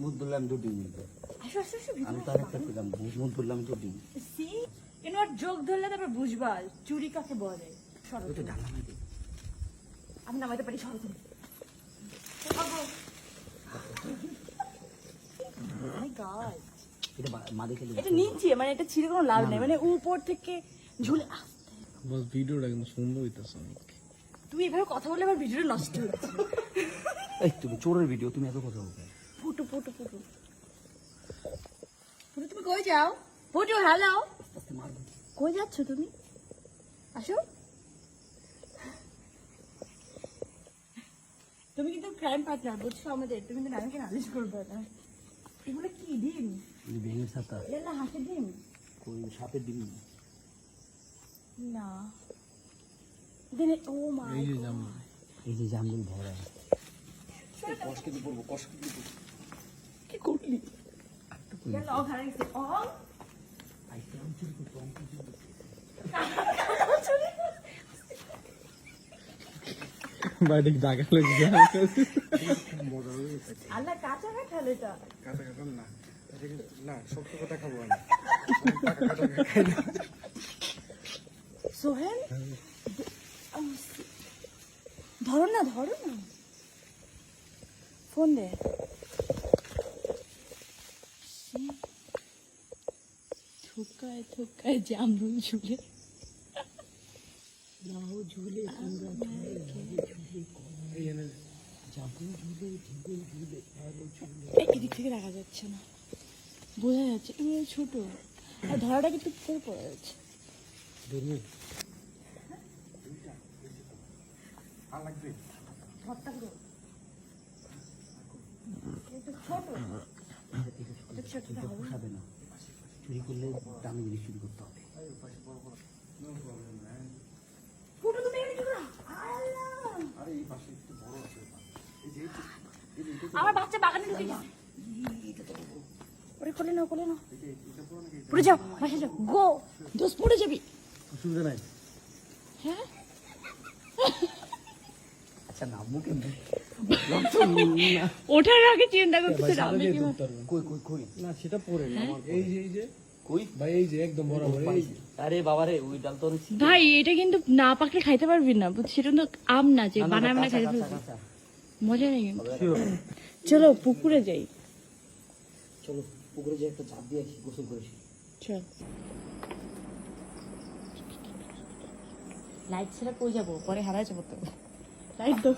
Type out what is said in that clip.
ভূত ধরলাম দুটি আমি তো আরেকটা পেলাম ভূত ধরলাম দুটি যোগ ধরলে তারপর বুঝবা চুরি কাকে বলে। আমি নামাইতে পারি সরো তুমি। এটা নিচে মানে এটা ছিঁড়ে কোনো লাভ নেই, মানে উপর থেকে ঝুলে বস ভিডিওটা কিন্তু সুন্দর হইতাছে অনেক। তুমি এভাবে কথা বলে আমার ভিডিওটা নষ্ট হচ্ছে। এই তুমি চোরের ভিডিও তুমি এত কথা বলবে। ফুটু ফুটু ফুটু ফুটু তুমি কই যাও? ফুটু হ্যালো, কই যাচ্ছ তুমি? আসো। তুমি কিন্তু ক্রাইম পার্টনার বুঝছো আমাদের, তুমি কিন্তু নামকে নালিশ করবে না। এগুলো কি ডিম? ব্যাঙের ছাতা। এগুলো হাঁসের ডিম? কই সাপের ডিম না। দেনে ও মাই এই যে জামা, এই যে জামগুলো ধরা কষ্ট দিয়ে পড়বো কষ্ট দিয়ে কি করলি? গেল ও ঘরে গেছে ও আইসক্রিম চুরি করতে বাইরে জায়গা লাগছে। আল্লাহ কাঁচা খালে এটা কাঁচা কাঁচা না, না শক্ত কথা খাবো আমি, পাকা কাঁচা খাই না। সোহেল ধরো না ফোন দে। থুকায় থুকায় জামরুল ঝুলে ঝুলে এদিক থেকে দেখা যাচ্ছে না, বোঝা যাচ্ছে এগুলো ছোট আর ধরাটা কিন্তু পুরো পড়ে যাচ্ছে। আর লাগবে ধরটা পুরো এটা ছোট, এটা ছোটটা হবে পোষাবে না। চুরি করলে দামি জিনিস চুরি করতে হবে। ফুটো তুমি এখানে কি করো? আল্লাহ আরে এই পাশে একটু বড় আছে, এই যে আমার বাচ্চা বাগানে ঢুকে গেছে। ওরে কোলে নাও পড়ে যাও, বাসা যাও, গো দোষ পড়ে যাবি। অসুবিধা নাই। হ্যাঁ আচ্ছা নামবো কেমনি? ওঠার আগে চিন্তা করতেছি আমি কি কই কই কই না সেটা পরে না আমার, এই যে কই ভাই এই যে একদম বরাবর এই যে। আরে বাবারে ওই ডাল তো অনেক ভাই এটা কিন্তু না পাকলে খাইতে পারবি না, সেটা তো আম না যে বানায় বানায় খাইতে পারবি, মজা নেই কিন্তু। চলো পুকুরে যাই, চলো পুকুরে যে একটা ঝাঁপ দিয়ে আসি, গোসল করেছি। চল। লাইট ছেড়ে কই যাবো, পরে হারাই যাবো তো। লাইট দাও।